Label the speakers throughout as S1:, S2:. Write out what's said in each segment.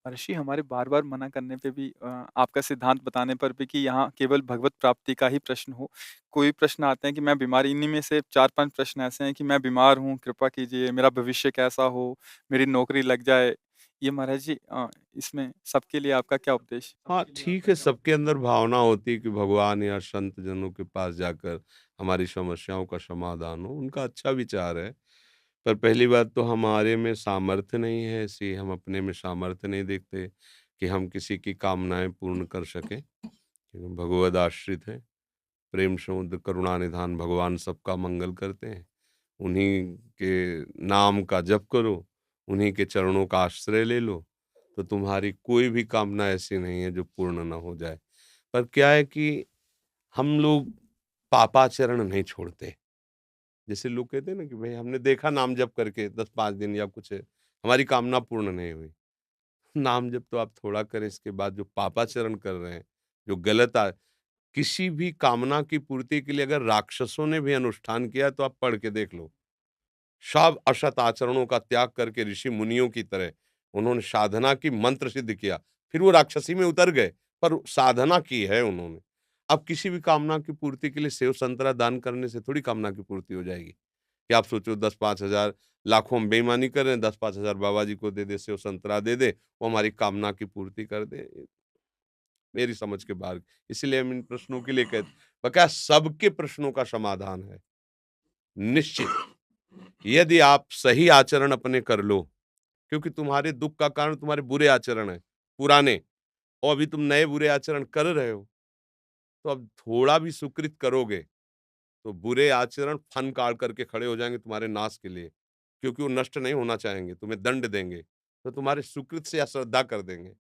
S1: ऋषि हमारे बार-बार मना करने पे भी आपका सिद्धांत बताने पर भी कि यहाँ केवल भगवत प्राप्ति का ही प्रश्न हो। कोई प्रश्न आते हैं कि मैं बीमार इन्हीं में से 4-5 प्रश्न ऐसे हैं कि मैं बीमार हूँ, कृपा कीजिए, मेरा भविष्य कैसा हो, मेरी नौकरी लग जाए। ये महाराज जी इसमें सबके लिए आपका क्या उपदेश?
S2: हाँ, ठीक है, सबके अंदर भावना होती है कि भगवान या संत जनों के पास जाकर हमारी समस्याओं का समाधान हो, उनका अच्छा विचार है। पर पहली बात तो हमारे में सामर्थ्य नहीं है ऐसी, हम अपने में सामर्थ्य नहीं देखते कि हम किसी की कामनाएँ पूर्ण कर सकें। क्योंकि भगवद आश्रित हैं, प्रेम समुद्र करुणा निधान भगवान सबका मंगल करते हैं। उन्हीं के नाम का जप करो, उन्हीं के चरणों का आश्रय ले लो, तो तुम्हारी कोई भी कामना ऐसी नहीं है जो पूर्ण ना हो जाए। पर क्या है कि हम लोग पापाचरण नहीं छोड़ते। जैसे लोग कहते हैं ना कि भई हमने देखा नाम जप करके 10-5 दिन या कुछ हमारी कामना पूर्ण नहीं हुई। नाम जप तो आप थोड़ा करें, इसके बाद जो पापाचरण कर रहे हैं, जो गलत किसी भी कामना की पूर्ति के लिए अगर राक्षसों ने भी अनुष्ठान किया है, तो आप पढ़ के देख लो। सब असत आचरणों का त्याग करके ऋषि मुनियों की तरह उन्होंने साधना की, मंत्र सिद्ध किया, फिर वो राक्षसी में उतर गए, पर साधना की है उन्होंने। अब किसी भी कामना की पूर्ति के लिए सेव संतरा दान करने से थोड़ी कामना की पूर्ति हो जाएगी। कि आप सोचो 10-5 हज़ार लाखों हम बेईमानी कर रहे हैं, 10-5 हज़ार बाबा जी को दे दे, सेव संतरा दे दे, वो हमारी कामना की पूर्ति कर दे, मेरी समझ के बाहर। इसीलिए हम इन प्रश्नों के लिए कहते, बका सबके प्रश्नों का समाधान है निश्चित। यदि आप सही आचरण अपने कर लो, क्योंकि तुम्हारे दुःख का कारण तुम्हारे बुरे आचरण हैं, पुराने, और अभी तुम नए बुरे आचरण कर रहे हो, तो अब थोड़ा भी सुकृत करोगे, तो बुरे आचरण फन काढ़ करके खड़े हो जाएँगे तुम्हारे नाश के लिए, क्योंकि वो नष्ट नहीं होना चाहेंगे, तुम्हें दंड देंगे, तो तुम्हारे सुकृत से अश्रद्धा कर देंगे,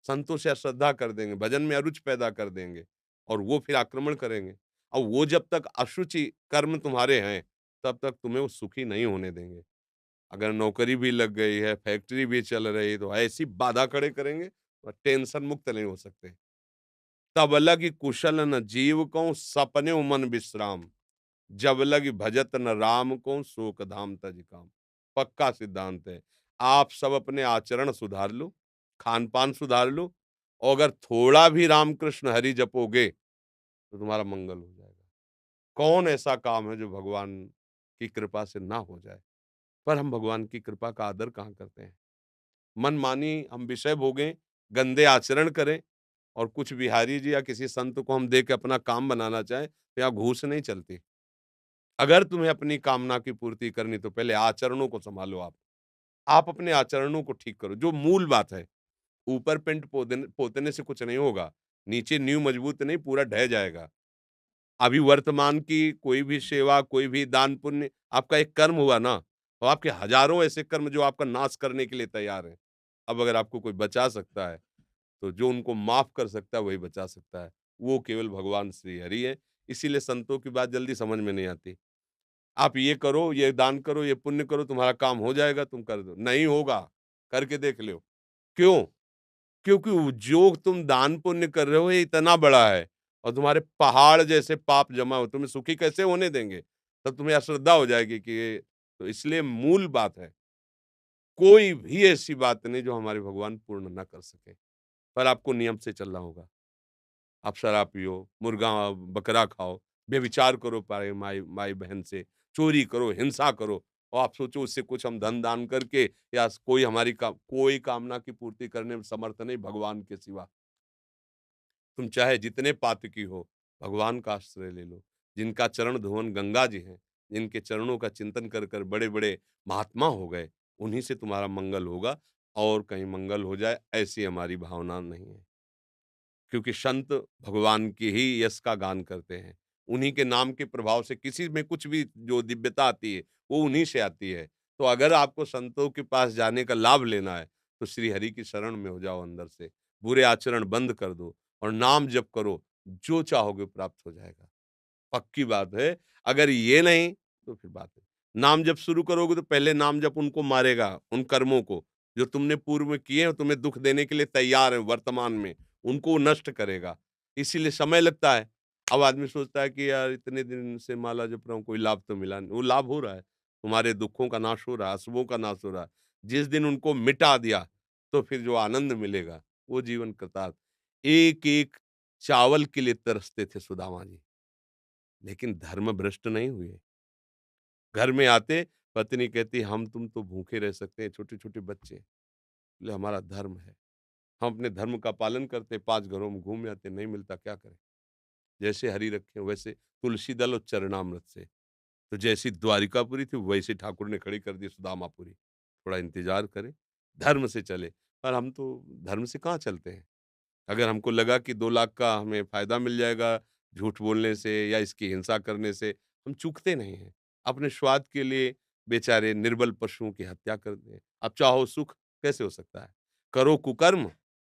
S2: संतों से अश्रद्धा कर देंगे, भजन में अरुचि पैदा कर देंगे और वो फिर आक्रमण करेंगे। और वो जब तक अशुचि कर्म तुम्हारे हैं, तब तक तुम्हें वो सुखी नहीं होने देंगे। अगर नौकरी भी लग गई है, फैक्ट्री भी चल रही है, तो ऐसी बाधा खड़े करेंगे और टेंशन मुक्त नहीं हो सकते। तब लगी कुशल न जीव को सपने मन विश्राम, जब लगी भजत न राम को शोक धाम तज काम। पक्का सिद्धांत है। आप सब अपने आचरण सुधार लो, खान पान सुधार लो, और अगर थोड़ा भी रामकृष्ण हरि जपोगे तो तुम्हारा मंगल हो जाएगा। कौन ऐसा काम है जो भगवान की कृपा से ना हो जाए? पर हम भगवान की कृपा का आदर कहाँ करते हैं? मनमानी हम विषय भोगें, गंदे आचरण करें, और कुछ बिहारी जी या किसी संत को हम देख के अपना काम बनाना चाहें, तो यहाँ घूस नहीं चलती। अगर तुम्हें अपनी कामना की पूर्ति करनी, तो पहले आचरणों को सँभालो आप। आप अपने आचरणों को ठीक करो, जो मूल बात है। ऊपर पेंट पोतने से कुछ नहीं होगा, नीचे नींव मजबूत नहीं, पूरा ढह जाएगा। अभी वर्तमान की कोई भी सेवा, कोई भी दान पुण्य आपका एक कर्म हुआ ना, और आपके हज़ारों ऐसे कर्म जो आपका नाश करने के लिए तैयार हैं। अब अगर आपको कोई बचा सकता है, तो जो उनको माफ़ कर सकता है वही बचा सकता है। वो केवल भगवान श्री हरि हैं। इसीलिए संतों की बात जल्दी समझ में नहीं आती। आप ये करो, ये दान करो, ये पुण्य करो, तुम्हारा काम हो जाएगा, तुम कर दो। नहीं होगा, करके देख लो। क्यों? क्योंकि वो जो तुम दान पुण्य कर रहे हो ये इतना बड़ा है, और तुम्हारे पहाड़ जैसे पाप जमा हो, तुम्हें सुखी कैसे होने देंगे? तब तुम्हें अश्रद्धा हो जाएगी कि ये, तो इसलिए मूल बात है, कोई भी ऐसी बात नहीं जो हमारे भगवान पूर्ण ना कर सके। पर आपको नियम से चलना होगा। आप शराब पियो, मुर्गा बकरा खाओ, व्यभिचार करो पाए माई माई बहन से, चोरी करो, हिंसा करो, और आप सोचो उससे कुछ हम धन दान करके या कोई हमारी कोई कामना की पूर्ति करने में समर्थ नहीं भगवान के सिवा। तुम चाहे जितने पातकी हो, भगवान का आश्रय ले लो। जिनका चरण धुवन गंगा जी हैं, जिनके चरणों का चिंतन कर कर बड़े-बड़े महात्मा हो गए, उन्हीं से तुम्हारा मंगल होगा, और कहीं मंगल हो जाए ऐसी हमारी भावना नहीं है। क्योंकि संत भगवान की ही यश का गान करते हैं। उन्हीं के नाम के प्रभाव से किसी में कुछ भी जो दिव्यता आती है, वो उन्हीं से आती है। तो अगर आपको संतों के पास जाने का लाभ लेना है, तो श्री हरि की शरण में हो जाओ अंदर से। बुरे आचरण बंद कर दो और नाम जप करो, जो चाहोगे प्राप्त हो जाएगा। पक्की बात है, अगर ये नहीं, तो फिर बात है। नाम जप शुरू करोगे तो पहले नाम जप उनको मारेगा, उन कर्मों को, जो तुमने पूर्व में किए हैं और तुम्हें दुःख देने के लिए तैयार हैं वर्तमान में, उनको वो नष्ट करेगा। इसीलिए समय लगता है। अब आदमी सोचता है कि यार इतने दिन से माला जप रहा हूँ, कोई लाभ तो मिला नहीं। वो लाभ हो रहा है, तुम्हारे दुःखों का नाश हो रहा है, अशुभों का नाश हो रहा है। जिस दिन उनको मिटा दिया, तो फिर जो आनंद मिलेगा, वो जीवन कृतार्थ। एक-एक चावल के लिए तरसते थे सुदामा जी, लेकिन धर्म भ्रष्ट नहीं हुए। घर में आते, पत्नी कहती, "हम तुम तो भूखे रह सकते हैं, छोटे-छोटे बच्चे।" बोले, "हमारा धर्म है। हम अपने धर्म का पालन करते, 5 घरों में घूम आते, नहीं मिलता क्या करें?" जैसे हरि रखें वैसे तुलसी दल और चरणामृत से। तो जैसी द्वारिकापुरी थी वैसी ठाकुर ने खड़ी कर दी सुदामापुरी। थोड़ा इंतज़ार करें, धर्म से चले। पर हम तो धर्म से कहाँ चलते हैं। अगर हमको लगा कि 2 लाख का हमें फ़ायदा मिल जाएगा झूठ बोलने से या इसकी हिंसा करने से, हम चूकते नहीं हैं। अपने स्वार्थ के लिए बेचारे निर्बल पशुओं की हत्या कर दें। अब चाहो सुख कैसे हो सकता है? करो कुकर्म,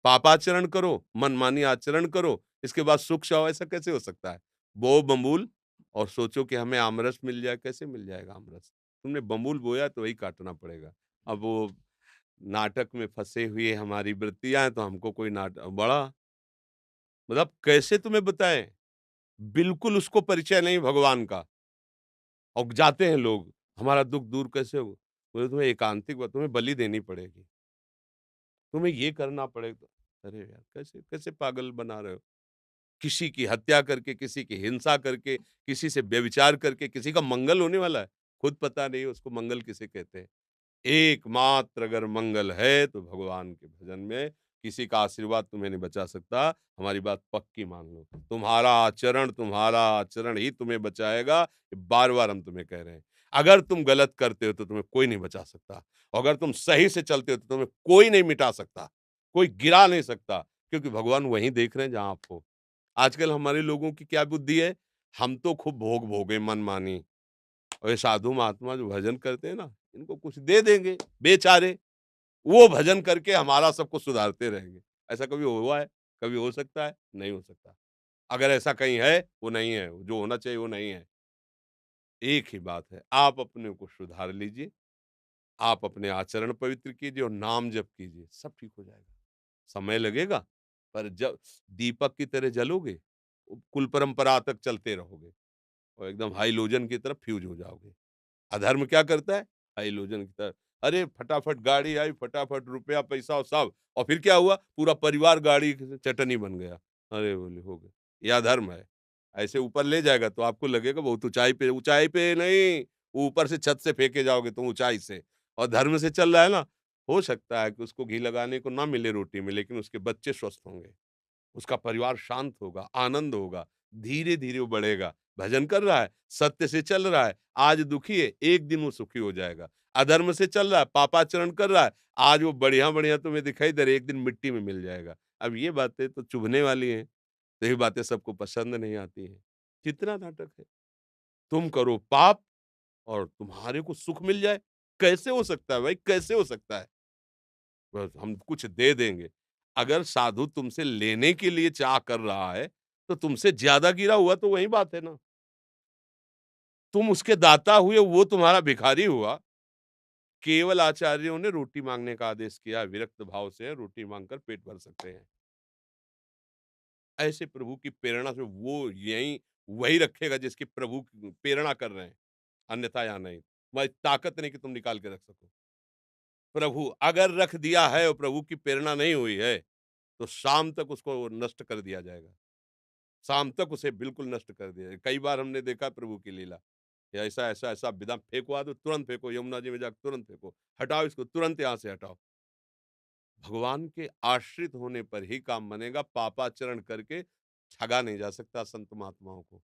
S2: पापाचरण करो, मनमानी आचरण करो, इसके बाद सुख चाहो ऐसा कैसे हो सकता है? बो बबूल और सोचो कि हमें आमरस मिल जाए, कैसे मिल जाएगा आमरस? तुमने बबूल बोया तो वही काटना पड़ेगा। अब वो नाटक में फँसे हुए हमारी वृत्तियाँ हैं तो हमको कोई बड़ा मतलब कैसे तुम्हें बताएँ? बिल्कुल उसको परिचय नहीं भगवान का और जाते हैं लोग, हमारा दुःख दूर कैसे हो? बोले तुम्हें एकांतिक तुम्हें बलि देनी पड़ेगी, तुम्हें ये करना पड़ेगा। अरे यार! कैसे कैसे पागल बना रहे हो? किसी की हत्या करके, किसी की हिंसा करके, किसी से व्यभिचार करके, किसी का मंगल होने वाला है, खुद पता नहीं उसको मंगल किसे कहते हैं। एकमात्र अगर मंगल है तो भगवान के भजन में किसी का आशीर्वाद तुम्हें नहीं बचा सकता। हमारी बात पक्की मान लो। तुम्हारा आचरण ही तुम्हें बचाएगा। ये बार-बार हम तुम्हें कह रहे हैं। अगर तुम गलत करते हो तो तुम्हें कोई नहीं बचा सकता। और अगर तुम सही से चलते हो तो तुम्हें कोई नहीं मिटा सकता, कोई गिरा नहीं सकता क्योंकि भगवान वहीं देख रहे हैं जहाँ आप हो। आजकल हमारे लोगों की क्या बुद्धि है, हम तो खूब भोग भोगे मनमानी और ये साधु महात्मा जो भजन करते हैं ना, इनको कुछ दे देंगे बेचारे, वो भजन करके हमारा सब कुछ सुधारते रहेंगे। ऐसा कभी हुआ है? कभी हो सकता है? नहीं हो सकता। अगर ऐसा कहीं है, वो नहीं है, जो होना चाहिए वो नहीं है। एक ही बात है, आप अपने को सुधार लीजिए, आप अपने आचरण पवित्र कीजिए और नाम जप कीजिए, सब ठीक हो जाएगा। समय लगेगा, पर जब दीपक की तरह जलोगे, कुल परंपरा तक चलते रहोगे और एकदम हाइलोजन की तरफ फ्यूज हो जाओगे। अधर्म क्या करता है? हाइलोजन की तरह अरे फटाफट गाड़ी आई, फटाफट रुपया, पैसा और सब और फिर क्या हुआ? पूरा परिवार गाड़ी की चटनी बन गया। अरे बोले हो गया। ये अधर्म है। ऐसे ऊपर ले जाएगा तो आपको लगेगा बहुत ऊँचाई पे नहीं, ऊपर से छत से फेंके जाओगे तुम ऊँचाई से और धर्म से चल रहा है ना, हो सकता है कि उसको घी लगाने को ना मिले रोटी में, लेकिन उसके बच्चे स्वस्थ होंगे। उसका परिवार शांत होगा, आनंद होगा, धीरे-धीरे वो बढ़ेगा। भजन कर रहा है, सत्य से चल रहा है, आज दुखी है, एक दिन वो सुखी हो जाएगा। अधर्म से चल रहा है, पापाचरण कर रहा है, आज वो बढ़िया-बढ़िया तुम्हें दिखाई दे रहा है, एक दिन मिट्टी में मिल जाएगा। अब ये बातें तो चुभने वाली हैं, तो ये बातें सबको पसंद नहीं आती हैं। कितना नाटक है। तुम करो पाप और तुम्हारे को सुख मिल जाए, कैसे हो सकता है भाई, कैसे हो सकता है? बस हम कुछ दे देंगे। अगर साधु तुमसे लेने के लिए चाह कर रहा है, तो तुमसे ज़्यादा गिरा हुआ तो वही बात है ना। तुम उसके दाता हुए, वो तुम्हारा भिखारी हुआ। केवल आचार्यों ने रोटी माँगने का आदेश किया है, विरक्त भाव से रोटी माँगकर पेट भर सकते हैं। ऐसे प्रभु की प्रेरणा से वो यहीं वही रखेगा जिसकी प्रभु प्रेरणा कर रहे हैं, अन्यथा यहाँ नहीं। तुम्हारी ताकत नहीं कि तुम निकाल के रख सको। प्रभु अगर रख दिया है और प्रभु की प्रेरणा नहीं हुई है, तो शाम तक उसको नष्ट कर दिया जाएगा। शाम तक उसे बिल्कुल नष्ट कर दिया जाए। कई बार हमने देखा प्रभु की लीला, कि ऐसा बिना फेंकवा दो, तुरंत फेंको, यमुना जी में जाकर तुरंत फेंको, हटाओ इसको, तुरंत यहाँ से हटाओ। भगवान के आश्रित होने पर ही काम बनेगा, पापाचरण करके ठगा नहीं जा सकता संत महात्माओं को,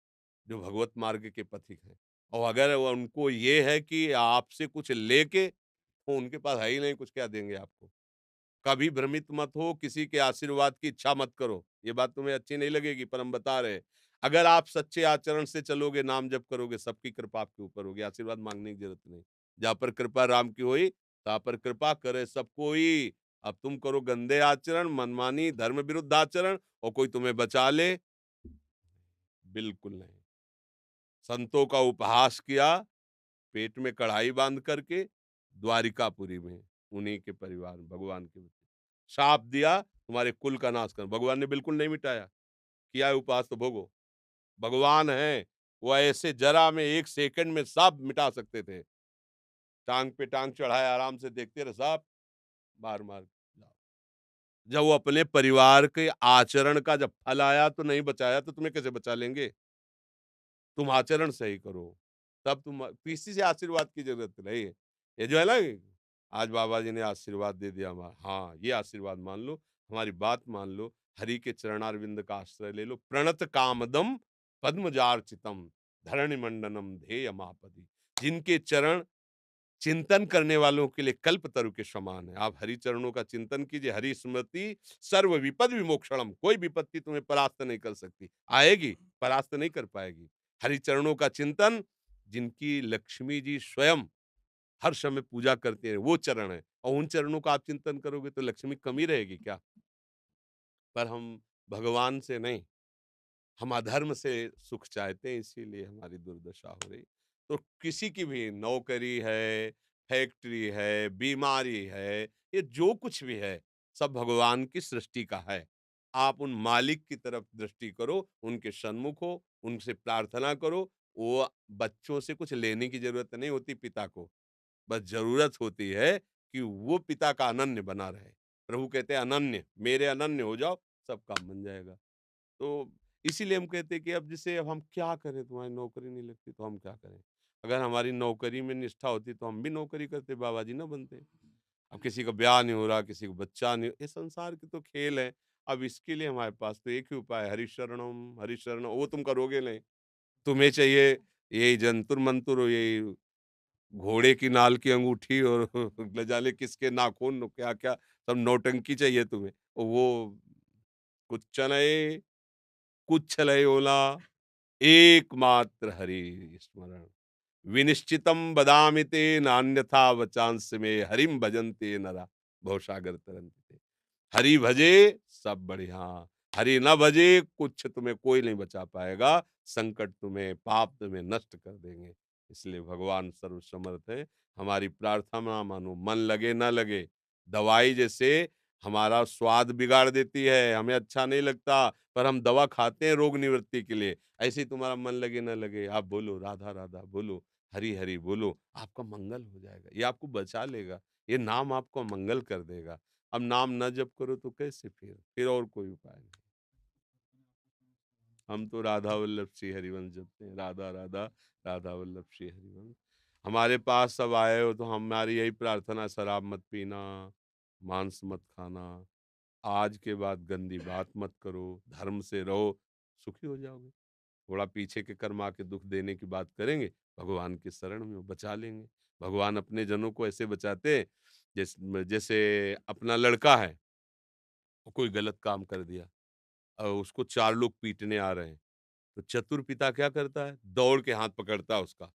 S2: जो भगवत मार्ग के पथिक हैं। और अगर वो उनको ये है कि आपसे कुछ लेके, तो उनके पास है ही नहीं कुछ, क्या देंगे आपको? कभी भ्रमित मत हो, किसी के आशीर्वाद की इच्छा मत करो। ये बात तुम्हें अच्छी नहीं लगेगी पर हम बता रहे हैं। अगर आप सच्चे आचरण से चलोगे, नाम जप करोगे, सबकी कृपा आपके ऊपर होगी, आशीर्वाद माँगने की ज़रूरत नहीं। जहाँ पर कृपा राम की होई, तहाँ पर कृपा करे सब कोई। अब तुम करो गंदे आचरण, मनमानी, धर्म विरुद्ध आचरण और कोई तुम्हें बचा ले, बिल्कुल नहीं। संतों का उपहास किया, पेट में कढ़ाई बाँध करके, द्वारिकापुरी में, उन्हीं के परिवार में, भगवान के शाप दिया तुम्हारे कुल का नाश कर, भगवान ने बिल्कुल नहीं मिटाया। किया है उपवास तो भोगो। भगवान हैं, वो ऐसे जरा में 1 सेकंड में सब मिटा सकते थे। टाँग पे टाँग चढ़ाए आराम से देखते रहे, सब मार-मार जाओ। जब वो अपने परिवार के आचरण का जब फल आया तो नहीं बचाया, तो तुम्हें कैसे बचा लेंगे? तुम आचरण सही करो, तब तुम किसी से आशीर्वाद की ज़रूरत नहीं है। ये जो है ना, आज बाबा जी ने आशीर्वाद दे दिया हाँ, ये आशीर्वाद मान लो, हमारी बात मान लो, हरि के चरणारविंद का आश्रय ले लो, प्रणत कामदम पद्मजार्चितम धरणिमंडनम ध्येयमापदि। जिनके चरण चिंतन करने वालों के लिए कल्पतरु के समान है। आप हरि चरणों का चिंतन कीजिए, हरि स्मृति सर्व विपद विमोक्षणम। कोई विपत्ति तुम्हें परास्त नहीं कर सकती। आएगी, परास्त नहीं कर पाएगी। हरि चरणों का चिंतन, जिनकी लक्ष्मी जी स्वयं हर समय पूजा करते हैं, वो चरण है, और उन चरणों का आप चिंतन करोगे तो लक्ष्मी कमी रहेगी क्या? पर हम भगवान से नहीं, हम अधर्म से सुख चाहते हैं, इसीलिए हमारी दुर्दशा हो रही। तो किसी की भी नौकरी है, फैक्ट्री है, बीमारी है, ये जो कुछ भी है, सब भगवान की सृष्टि का है। आप उन मालिक की तरफ दृष्टि करो, उनके सन्मुख हो, उनसे प्रार्थना करो। वो बच्चों से कुछ लेने की ज़रूरत नहीं होती पिता को, बस ज़रूरत होती है कि वो पिता का अनन्य बना रहे। प्रभु कहते हैं अनन्य, मेरे अनन्य हो जाओ, सब काम बन जाएगा। तो इसीलिए हम कहते हैं कि अब जैसे अब हम क्या करें, तुम्हारी नौकरी नहीं लगती तो हम क्या करें? अगर हमारी नौकरी में निष्ठा होती तो हम भी नौकरी करते, बाबा जी ना बनते। अब किसी का ब्याह नहीं हो रहा, किसी को बच्चा नहीं, ये संसार के तो खेल है। अब इसके लिए हमारे पास तो एक ही उपाय है, हरिशरणम हरिशरणम। वो तुम करोगे नहीं, तुम्हें चाहिए यही जंतुर मंतुर, यही घोड़े की नाल की अंगूठी और न जाने किसके नाखून क्या क्या, सब नौटंकी चाहिए तुम्हें। और वो कुछ चनए कुछ लय ओला, एकमात्र हरि स्मरण। विनिश्चितम बदामि ते नान्यथा वचांस में हरिम भजन्ते नरा भवसागर तरंते। हरि भजे सब बढ़िया, हरि न भजे कुछ तुम्हें कोई नहीं बचा पाएगा। संकट तुम्हें पाप तुम्हें नष्ट कर देंगे। इसलिए भगवान सर्वसमर्थ है। हमारी प्रार्थना मानो, मन लगे ना लगे, दवाई जैसे हमारा स्वाद बिगाड़ देती है, हमें अच्छा नहीं लगता, पर हम दवा खाते हैं रोग निवृत्ति के लिए। ऐसे ही तुम्हारा मन लगे ना लगे, आप बोलो राधा राधा, बोलो हरि हरि, बोलो आपका मंगल हो जाएगा। ये आपको बचा लेगा, ये नाम आपको मंगल कर देगा। अब नाम ना जप करो तो कैसे, फिर और कोई उपाय नहीं। हम तो राधा वल्लभ श्री हरिवंश जपते हैं, राधा राधा, राधा वल्लभ श्री हरिवंश। हमारे पास सब आए हो तो हमारी यही प्रार्थना, शराब मत पीना, मांस मत खाना, आज के बाद गंदी बात मत करो, धर्म से रहो, सुखी हो जाओगे। थोड़ा पीछे के कर्म आके दुख देने की बात करेंगे, भगवान की शरण में वो बचा लेंगे। भगवान अपने जनों को ऐसे बचाते हैं, जैसे अपना लड़का है, वो कोई गलत काम कर दिया और उसको 4 लोग पीटने आ रहे हैं, तो चतुर पिता क्या करता है, दौड़ के हाथ पकड़ता है उसका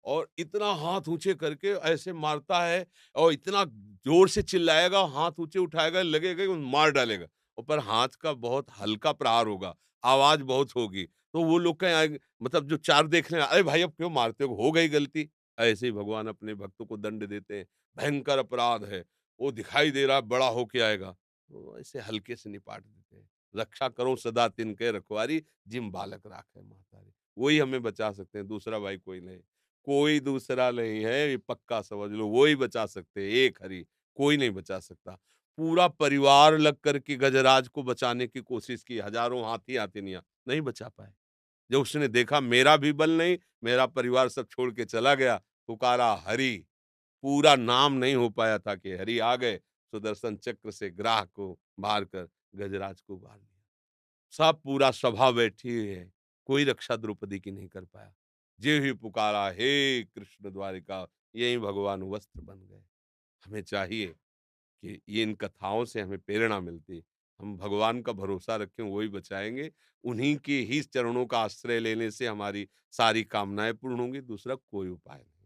S2: और इतना हाथ ऊंचे करके ऐसे मारता है, और इतना जोर से चिल्लाएगा, हाथ ऊंचे उठाएगा, लगेगा कि मार डालेगा। और पर हाथ का बहुत हल्का प्रहार होगा, आवाज बहुत होगी, तो वो लोग कहें, मतलब जो चार देख रहे हैं, अरे भाई अब क्यों मारते हो गई गलती। ऐसे ही भगवान अपने भक्तों को दंड देते हैं। भयंकर अपराध है, वो दिखाई दे रहा है बड़ा होके आएगा, तो ऐसे हल्के से निपाट देते हैं। रक्षा करो सदा तिनके रखवारी, जिम बालक राखे महतारी। वही हमें बचा सकते हैं, दूसरा भाई कोई नहीं। कोई दूसरा नहीं है, ये पक्का समझ लो, वो ही बचा सकते हैं, एक हरि, कोई नहीं बचा सकता। पूरा परिवार लग कर के गजराज को बचाने की कोशिश की, हजारों हाथी हाथिनियां, नहीं बचा पाए। जब उसने देखा मेरा भी बल नहीं, मेरा परिवार सब छोड़ के चला गया, पुकारा हरि, पूरा नाम नहीं हो पाया था कि हरि आ गए, सुदर्शन चक्र से ग्राह को मार कर गजराज को बांध दिया। सब पूरा सभा बैठी हुई है, कोई रक्षा द्रौपदी की नहीं कर पाया। जे ही पुकारा हे कृष्ण द्वारिका, यही भगवान वस्त्र बन गए। हमें चाहिए कि ये इन कथाओं से हमें प्रेरणा मिलती। हम भगवान का भरोसा रखें, वही बचाएँगे। उन्हीं के ही चरणों का आश्रय लेने से हमारी सारी कामनाएँ पूर्ण होंगी, दूसरा कोई उपाय नहीं।